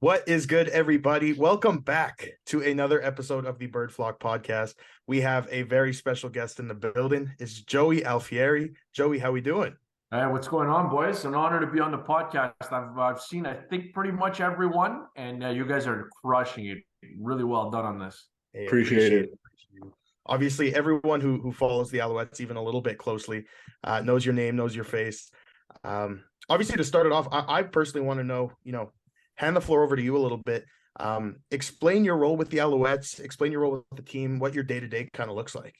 What is good, everybody? Welcome back to another episode of the Bird Flock podcast. We have a very special guest in the building. It's Joey Alfieri. Joey, how we doing? Hey, what's going on, boys? An honor to be on the podcast. I've seen, I think, pretty much everyone, and you guys are crushing it. Really well done on this. Hey, Appreciate it. Obviously, everyone who follows the Alouettes even a little bit closely knows your name, knows your face. Obviously, to start it off, I personally want to know, hand the floor over to you a little bit. Explain your role with the Alouettes, explain your role with the team, what your day-to-day kind of looks like.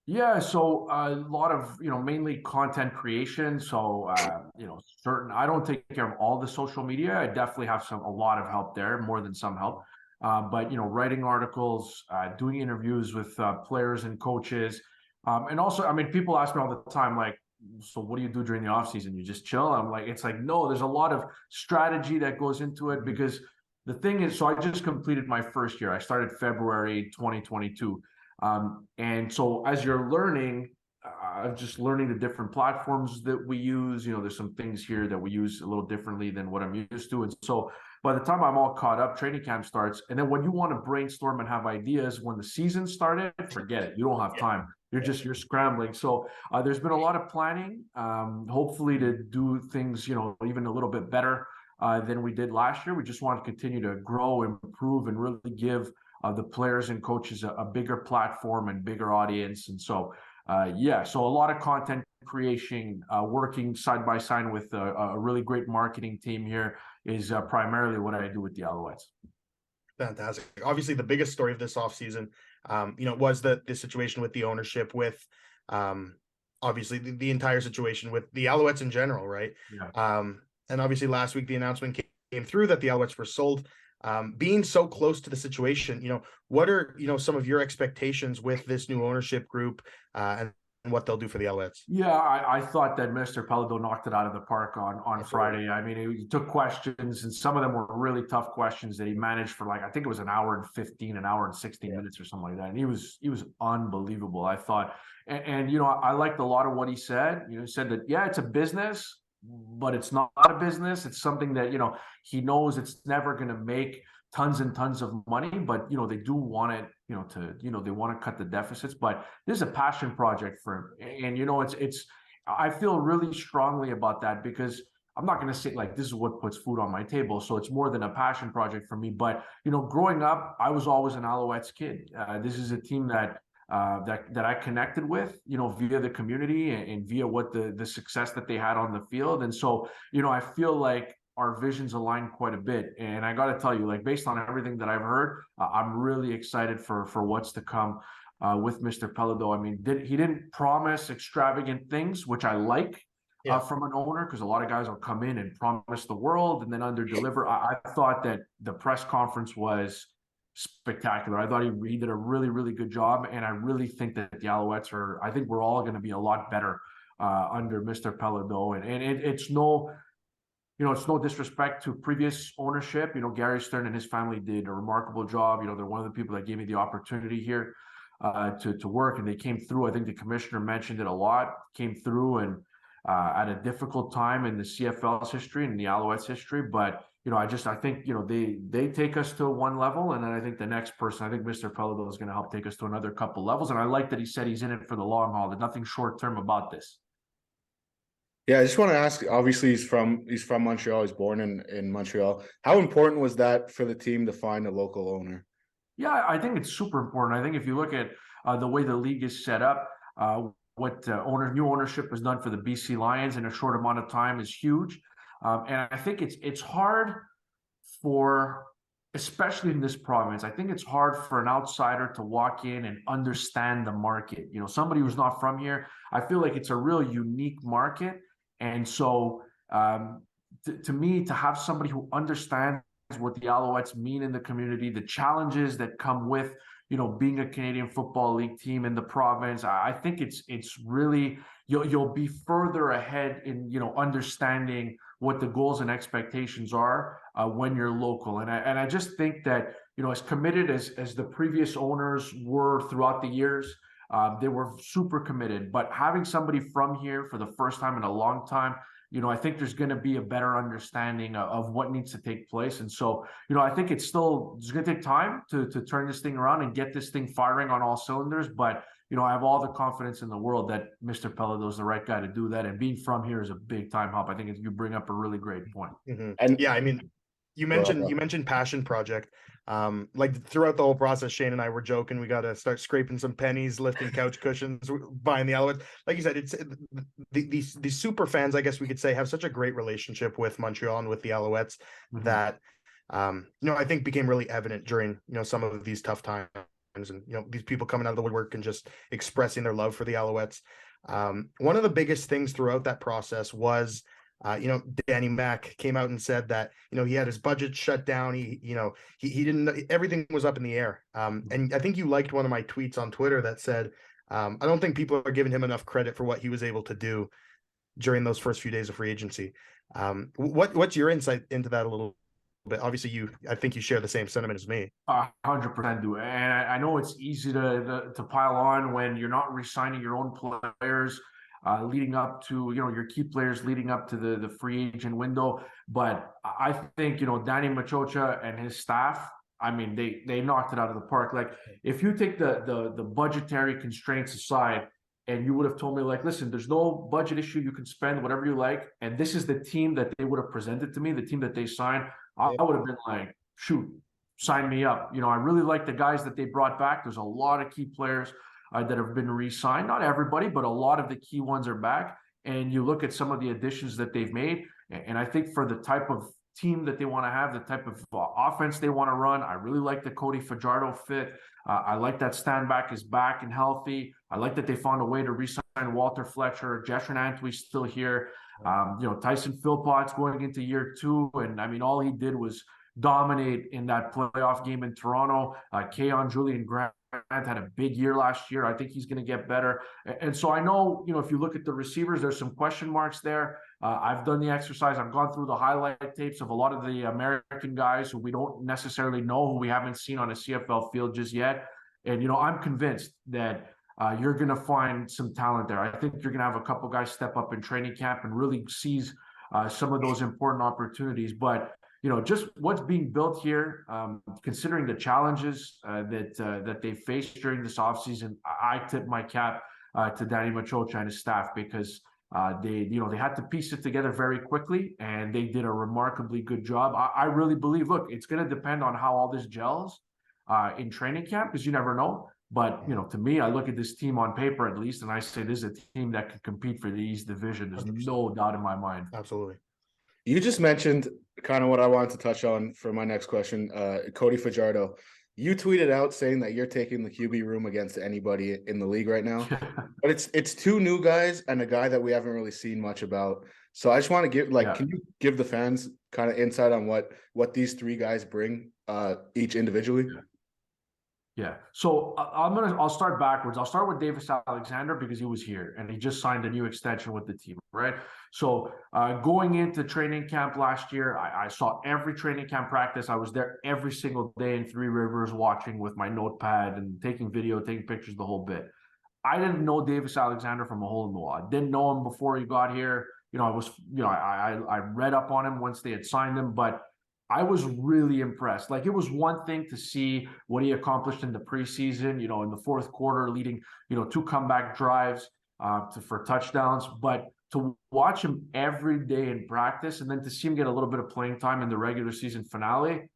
Yeah, so a lot of, mainly content creation. So, I don't take care of all the social media. I definitely have a lot of help there, more than some help. But, writing articles, doing interviews with players and coaches. And also, people ask me all the time, like, so what do you do during the off season? You just chill? I'm like, it's like, no, there's a lot of strategy that goes into it, because the thing is, so I just completed my first year. I started February 2022. And so as you're learning, I'm just learning the different platforms that we use. There's some things here that we use a little differently than what I'm used to. And so by the time I'm all caught up, training camp starts. And then when you want to brainstorm and have ideas when the season started, forget it. You don't have time. You're scrambling. So there's been a lot of planning, hopefully to do things, even a little bit better than we did last year. We just want to continue to grow, improve, and really give the players and coaches a bigger platform and bigger audience. And so, so a lot of content creation, working side by side with a really great marketing team here is primarily what I do with the Alouettes. Fantastic. Obviously, the biggest story of this offseason, was the situation with the ownership, with obviously the entire situation with the Alouettes in general, right? Yeah. And obviously last week the announcement came through that the Alouettes were sold. Being so close to the situation, what are some of your expectations with this new ownership group and what they'll do for the Alouettes? Yeah, I thought that Mr. Pelado knocked it out of the park on Friday. I mean, he took questions, and some of them were really tough questions that he managed for, like, I think it was an hour and 16 minutes or something like that. And he was unbelievable, I thought. And I liked a lot of what he said. He said that, yeah, it's a business, but it's not a business. It's something that, he knows it's never going to make tons and tons of money, but, they do want it, they want to cut the deficits, but this is a passion project for him. And, I feel really strongly about that, because I'm not going to say like, this is what puts food on my table. So it's more than a passion project for me. But, growing up, I was always an Alouettes kid. This is a team that I connected with, via the community and via what the success that they had on the field. And so, I feel like our visions align quite a bit. And I got to tell you, like, based on everything that I've heard, I'm really excited for what's to come with Mr. Pelado. I mean, he didn't promise extravagant things, which I like from an owner, because a lot of guys will come in and promise the world and then under deliver. I thought that the press conference was spectacular. I thought he did a really, really good job. And I really think that the Alouettes I think we're all going to be a lot better under Mr. Pelado. And it's no, it's no disrespect to previous ownership. Gary Stern and his family did a remarkable job. They're one of the people that gave me the opportunity here to work, and they came through. I think the commissioner mentioned it a lot, came through and at a difficult time in the CFL's history and the Alouettes history. But, I think, they take us to one level. And then I think the next person, I think Mr. Pelado is going to help take us to another couple levels. And I like that he said he's in it for the long haul. There's nothing short-term about this. Yeah, I just want to ask, obviously he's from Montreal, he's born in Montreal. How important was that for the team to find a local owner? Yeah, I think it's super important. I think if you look at the way the league is set up, what new ownership has done for the BC Lions in a short amount of time is huge. And I think it's hard for, especially in this province, I think it's hard for an outsider to walk in and understand the market. Somebody who's not from here, I feel like it's a real unique market. And so to me, to have somebody who understands what the Alouettes mean in the community, the challenges that come with, being a Canadian Football League team in the province, I think it's really, you'll be further ahead in, understanding what the goals and expectations are when you're local. And I just think that, as committed as the previous owners were throughout the years, they were super committed. But having somebody from here for the first time in a long time I think there's going to be a better understanding of what needs to take place. And so, I think it's going to take time to turn this thing around and get this thing firing on all cylinders. But, I have all the confidence in the world that Mr. Pelado is the right guy to do that. And being from here is a big time help. I think you bring up a really great point. Mm-hmm. And yeah, I mean, you mentioned passion project. Like throughout the whole process, Shane and I were joking, we got to start scraping some pennies, lifting couch cushions, buying the Alouettes. Like you said, it's these super fans, I guess we could say, have such a great relationship with Montreal and with the Alouettes that I think became really evident during some of these tough times, and these people coming out of the woodwork and just expressing their love for the Alouettes. One of the biggest things throughout that process was Danny Mac came out and said that, he had his budget shut down. He didn't, everything was up in the air. And I think you liked one of my tweets on Twitter that said, I don't think people are giving him enough credit for what he was able to do during those first few days of free agency. What's your insight into that a little bit? Obviously I think you share the same sentiment as me. 100% do. And I know it's easy to pile on when you're not re-signing your own players, leading up to, your key players leading up to the free agent window. But I think, Danny Machocha and his staff, I mean, they knocked it out of the park. Like, if you take the budgetary constraints aside, and you would have told me, like, listen, there's no budget issue, you can spend whatever you like, and this is the team that they would have presented to me, the team that they signed, I would have been like, shoot, sign me up. I really like the guys that they brought back. There's a lot of key players that have been re-signed. Not everybody, but a lot of the key ones are back. And you look at some of the additions that they've made, and I think for the type of team that they want to have, the type of offense they want to run, I really like the Cody Fajardo fit. I like that Stanback is back and healthy. I like that they found a way to re-sign Walter Fletcher. Jeshrin Antwi's still here. Tyson Philpott's going into year 2. And I mean, all he did was dominate in that playoff game in Toronto. Keon Julian Grant had a big year last year. I think he's going to get better. And so I know, if you look at the receivers, there's some question marks there. I've done the exercise. I've gone through the highlight tapes of a lot of the American guys who we don't necessarily know, who we haven't seen on a CFL field just yet. And, I'm convinced that you're going to find some talent there. I think you're going to have a couple guys step up in training camp and really seize some of those important opportunities. But just what's being built here, considering the challenges that they faced during this offseason, I tip my cap to Danny Machocha and his staff, because they had to piece it together very quickly, and they did a remarkably good job. I really believe, look, it's going to depend on how all this gels in training camp, because you never know. But, to me, I look at this team on paper, at least, and I say this is a team that can compete for the East Division. There's 100%. No doubt in my mind. Absolutely. You just mentioned kind of what I wanted to touch on for my next question. Cody Fajardo, you tweeted out saying that you're taking the QB room against anybody in the league right now, but it's 2 new guys and a guy that we haven't really seen much about. So I just want to give, can you give the fans kind of insight on what these 3 guys bring each individually? Yeah. So I'll start backwards. I'll start with Davis Alexander, because he was here and he just signed a new extension with the team, right? So going into training camp last year, I saw every training camp practice. I was there every single day in Three Rivers, watching with my notepad and taking video, taking pictures, the whole bit. I didn't know Davis Alexander from a hole in the wall. I didn't know him before he got here. I read up on him once they had signed him, but I was really impressed. Like, it was one thing to see what he accomplished in the preseason, in the fourth quarter, leading, 2 comeback drives for touchdowns. But to watch him every day in practice, and then to see him get a little bit of playing time in the regular season finale,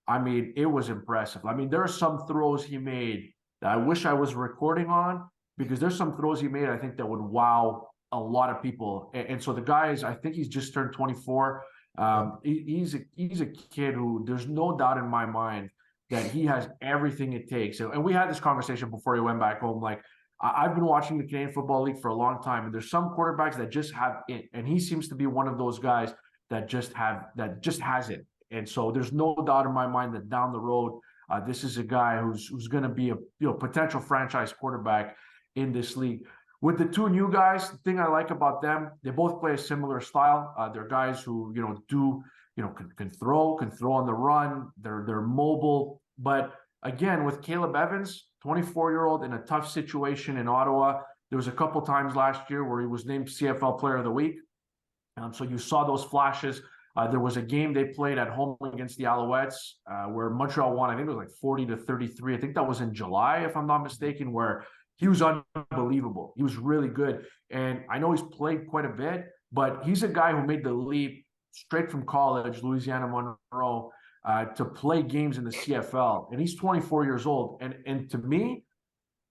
I mean, it was impressive. I mean, there are some throws he made that I wish I was recording on, because there's some throws he made, I think, that would wow a lot of people. And so the guy I think he's just turned 24. He's a kid who, there's no doubt in my mind that he has everything it takes. And we had this conversation before he went back home. Like, I've been watching the Canadian Football League for a long time, and there's some quarterbacks that just have it, and he seems to be one of those guys that just has it. And so there's no doubt in my mind that down the road, this is a guy who's going to be a potential franchise quarterback in this league. With the 2 new guys, the thing I like about them, they both play a similar style. They're guys who, can throw on the run. They're mobile. But again, with Caleb Evans, 24-year-old in a tough situation in Ottawa, there was a couple times last year where he was named CFL Player of the Week. So you saw those flashes. There was a game they played at home against the Alouettes where Montreal won. I think it was like 40-33. I think that was in July, if I'm not mistaken, where he was unbelievable. He was really good. And I know he's played quite a bit, but he's a guy who made the leap straight from college, Louisiana Monroe, to play games in the CFL. And he's 24 years old. And to me,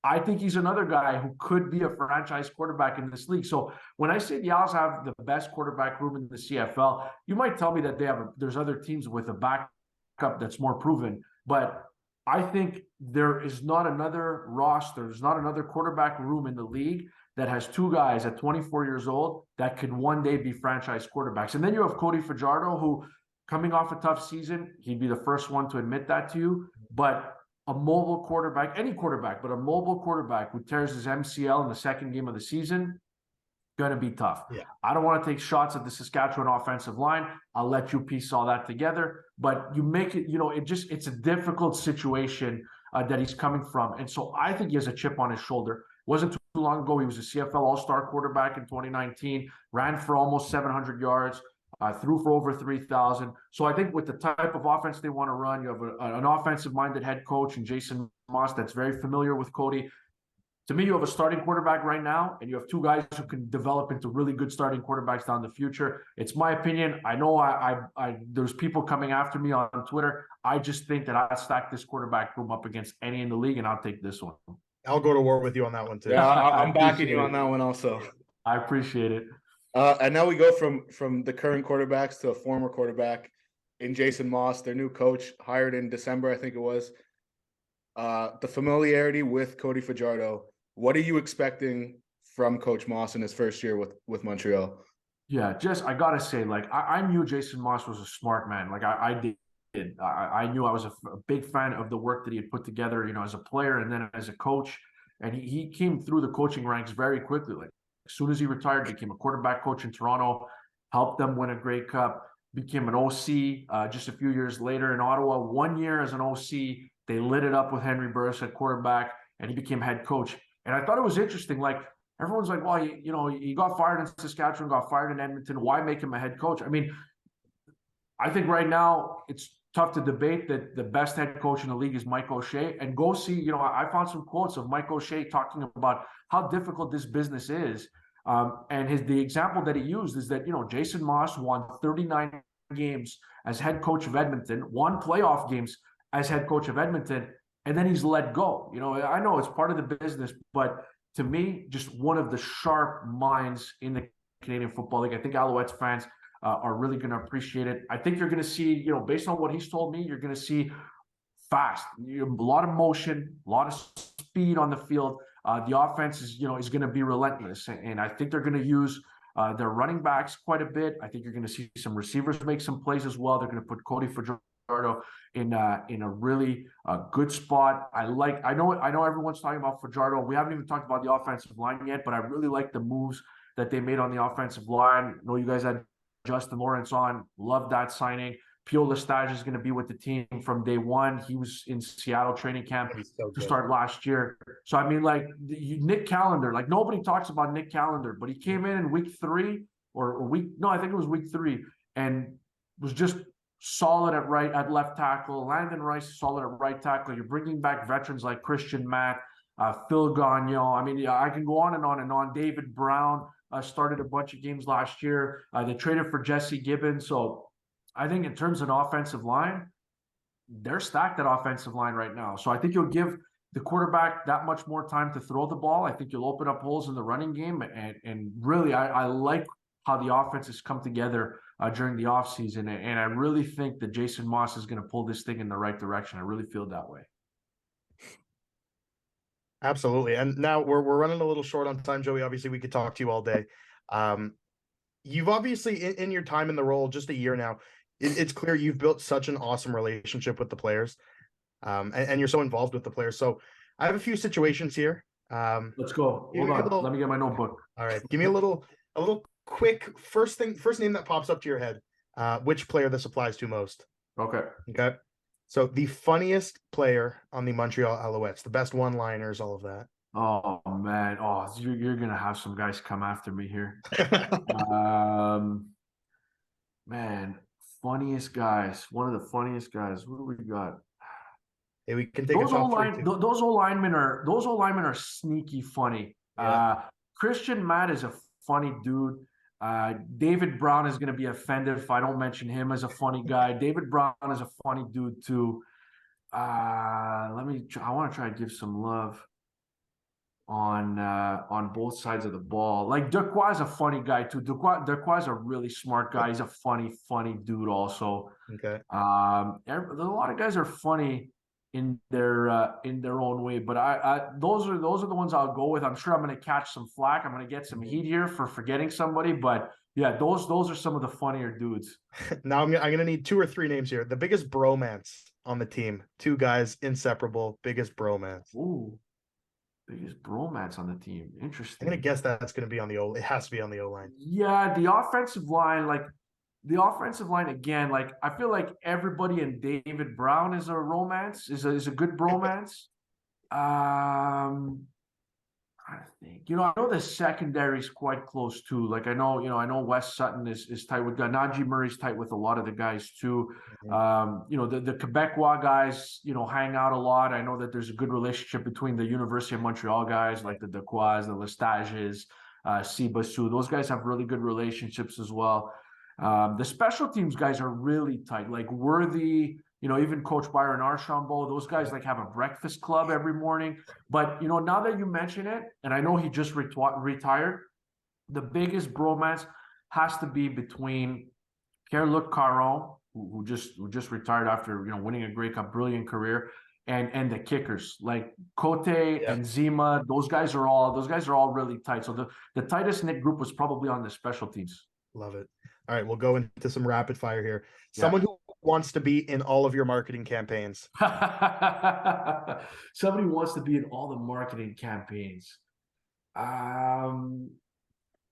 I think he's another guy who could be a franchise quarterback in this league. So when I say the Owls have the best quarterback room in the CFL, you might tell me that there's other teams with a backup that's more proven. But I think there is not another roster, there's not another quarterback room in the league that has two guys at 24 years old that could one day be franchise quarterbacks. And then you have Cody Fajardo, who coming off a tough season, he'd be the first one to admit that to you. But a mobile quarterback, any quarterback, but a mobile quarterback who tears his MCL in the second game of the season, going to be tough. Yeah. I don't want to take shots at the Saskatchewan offensive line. I'll let you piece all that together. But you make it, it's a difficult situation that he's coming from. And so I think he has a chip on his shoulder. Wasn't too long ago, he was a CFL All-Star quarterback in 2019, ran for almost 700 yards. Threw for over 3,000. So I think with the type of offense they want to run, you have an offensive-minded head coach in Jason Moss that's very familiar with Cody. To me, you have a starting quarterback right now, and you have two guys who can develop into really good starting quarterbacks down the future. It's my opinion. I know there's people coming after me on Twitter. I just think that I'd stack this quarterback room up against any in the league, and I'll take this one. I'll go to war with you on that one too. Yeah, I'm backing you on that one also. I appreciate it. And now we go from the current quarterbacks to a former quarterback in Jason Moss, their new coach, hired in December, I think it was. The familiarity with Cody Fajardo. What are you expecting from Coach Moss in his first year with Montreal? Yeah, I gotta say, I knew Jason Moss was a smart man. I did. I knew I was a big fan of the work that he had put together, as a player and then as a coach. And he came through the coaching ranks very quickly. As soon as he retired, became a quarterback coach in Toronto, helped them win a Grey Cup, became an OC just a few years later in Ottawa. 1 year as an OC, they lit it up with Henry Burris at quarterback, and he became head coach. And I thought it was interesting. Everyone's like, well, he got fired in Saskatchewan, got fired in Edmonton. Why make him a head coach? I mean, I think right now it's tough to debate that the best head coach in the league is Mike O'Shea. And go see, I found some quotes of Mike O'Shea talking about how difficult this business is. And the example that he used is that, Jason Moss won 39 games as head coach of Edmonton, won playoff games as head coach of Edmonton, and then he's let go. I know it's part of the business, but to me, just one of the sharp minds in the Canadian Football League. I think Alouettes fans are really going to appreciate it. I think you're going to see, based on what he's told me, you're going to see fast, a lot of motion, a lot of speed on the field. The offense is going to be relentless, and I think they're going to use their running backs quite a bit. I think you're going to see some receivers make some plays as well. They're going to put Cody Fajardo in a really good spot. I know everyone's talking about Fajardo. We haven't even talked about the offensive line yet, but I really like the moves that they made on the offensive line. I know you guys had Justin Lawrence on. Love that signing. Pio Lestage is going to be with the team from day one. He was in Seattle training camp to start last year. So, I mean, Nick Callender, nobody talks about Nick Callender, but he came in week 3 I think it was week 3, and was just solid at left tackle. Landon Rice, solid at right tackle. You're bringing back veterans like Christian Matt, Phil Gagnon. I mean, I can go on and on and on. David Brown started a bunch of games last year. They traded for Jesse Gibbons. So, I think in terms of an offensive line, they're stacked at offensive line right now. So I think you'll give the quarterback that much more time to throw the ball. I think you'll open up holes in the running game. And really, I like how the offense has come together during the offseason. And I really think that Jason Moss is going to pull this thing in the right direction. I really feel that way. Absolutely. And now we're running a little short on time, Joey. Obviously, we could talk to you all day. You've obviously, in your time in the role, just a year now, it's clear you've built such an awesome relationship with the players, and you're so involved with the players. So I have a few situations here. Let's go. Hold on. Let me get my notebook. All right. Give me a little quick first name that pops up to your head. Which player this applies to most? Okay. So the funniest player on the Montreal Alouettes, the best one-liners, all of that. Oh man. Oh, you're gonna have some guys come after me here. Um, man, funniest guys. One of the funniest guys. What do we got? Hey, we can take a top three too. Those O linemen are sneaky funny. Yeah. Christian Matt is a funny dude. David Brown is going to be offended if I don't mention him as a funny guy. David Brown is a funny dude too. I want to try to give some love on both sides of the ball. Like Dequoy is a funny guy too. Dequoy is a really smart guy. He's a funny dude also. Okay. A lot of guys are funny in their own way, but those are the ones I'll go with. I'm sure I'm going to catch some flack. I'm going to get some heat here for forgetting somebody, but yeah, those are some of the funnier dudes. Now I'm gonna need two or three names here. The biggest bromance on the team. Two guys inseparable. Biggest bromance. Ooh, biggest bromance on the team. I'm Interesting. gonna guess that's gonna be on the O. It has to be on the O line. Yeah, the offensive line, again, like I feel like everybody in David Brown is a romance, is a good bromance. I think, I know the secondary is quite close too. Like I know Wes Sutton is tight with Najee Murray's tight with a lot of the guys too. The Quebecois guys, hang out a lot. I know that there's a good relationship between the University of Montreal guys, like the Dequois, the Lestages, Sibasu. Those guys have really good relationships as well. The special teams guys are really tight, like Worthy, even Coach Byron Archambault, those guys like have a breakfast club every morning. But, now that you mention it, and I know he just retired, the biggest bromance has to be between Pierre-Luc Caron, who just retired after, winning a Grey Cup, brilliant career, and the kickers like Cote and Zima. Those guys are all really tight. So the tightest knit group was probably on the special teams. Love it. All right, we'll go into some rapid fire here. Someone who wants to be in all of your marketing campaigns. Somebody wants to be in all the marketing campaigns.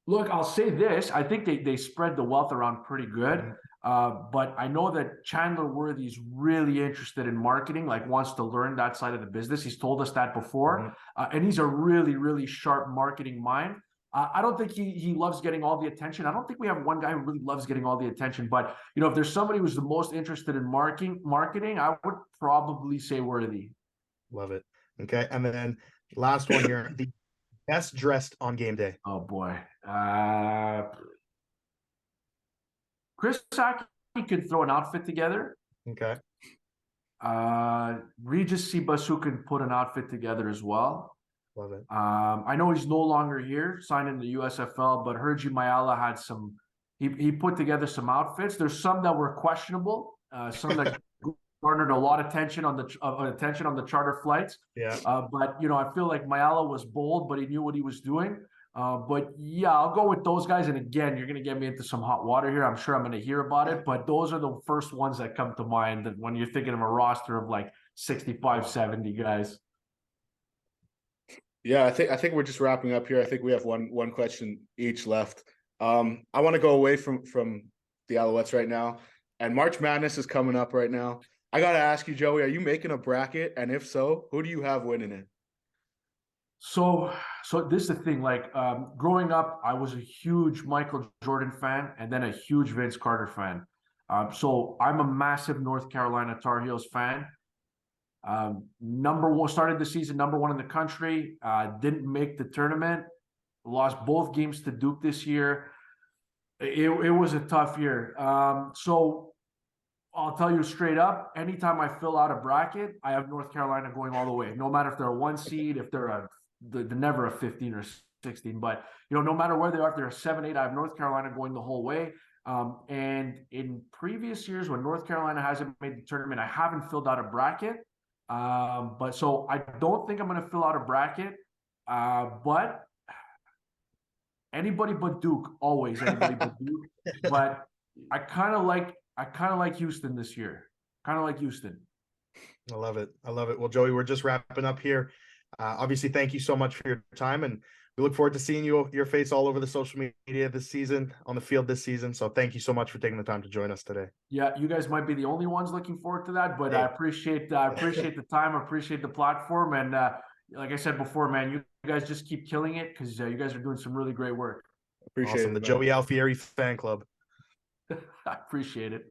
Look, I'll say this. I think they spread the wealth around pretty good. But I know that Chandler Worthy is really interested in marketing, like wants to learn that side of the business. He's told us that before. And he's a really, really sharp marketing mind. I don't think he loves getting all the attention. I don't think we have one guy who really loves getting all the attention. But, if there's somebody who's the most interested in marketing, I would probably say Worthy. Love it. Okay. And then last one here, the best dressed on game day. Oh, boy. Chris Saki could throw an outfit together. Okay. Regis Sibasu can put an outfit together as well. Love it. I know he's no longer here, signed in the USFL, but Herji Mayala had some. He put together some outfits. There's some that were questionable. Some that garnered a lot of attention on the charter flights. Yeah. But I feel like Mayala was bold, but he knew what he was doing. But yeah, I'll go with those guys. And again, you're going to get me into some hot water here. I'm sure I'm going to hear about it, but those are the first ones that come to mind that when you're thinking of a roster of like 65, 70 guys. Yeah, I think we're just wrapping up here. I think we have one question each left. I want to go away from the Alouettes right now, and March Madness is coming up right now. I got to ask you, Joey, are you making a bracket? And if so, who do you have winning it? So this is the thing, like growing up, I was a huge Michael Jordan fan and then a huge Vince Carter fan. So I'm a massive North Carolina Tar Heels fan. Number one, started the season number one in the country, didn't make the tournament, lost both games to Duke this year. It was a tough year. So I'll tell you straight up, anytime I fill out a bracket, I have North Carolina going all the way. No matter if they're a 1 seed, if they're they're never a 15 or 16, but no matter where they are, if they're a 7-8, I have North Carolina going the whole way. And in previous years when North Carolina hasn't made the tournament, I haven't filled out a bracket. But so I don't think I'm going to fill out a bracket. But anybody but Duke, always anybody but Duke. But I kind of like Houston this year. Kind of like Houston. I love it. Well, Joey, we're just wrapping up here. Obviously, thank you so much for your time, and we look forward to seeing your face all over the social media this season, on the field this season. So thank you so much for taking the time to join us today. Yeah, you guys might be the only ones looking forward to that, but I appreciate the time, appreciate the platform, and like I said before, man, you guys just keep killing it because you guys are doing some really great work. Appreciate Awesome. it, The man. Joey Alfieri fan club. I appreciate it.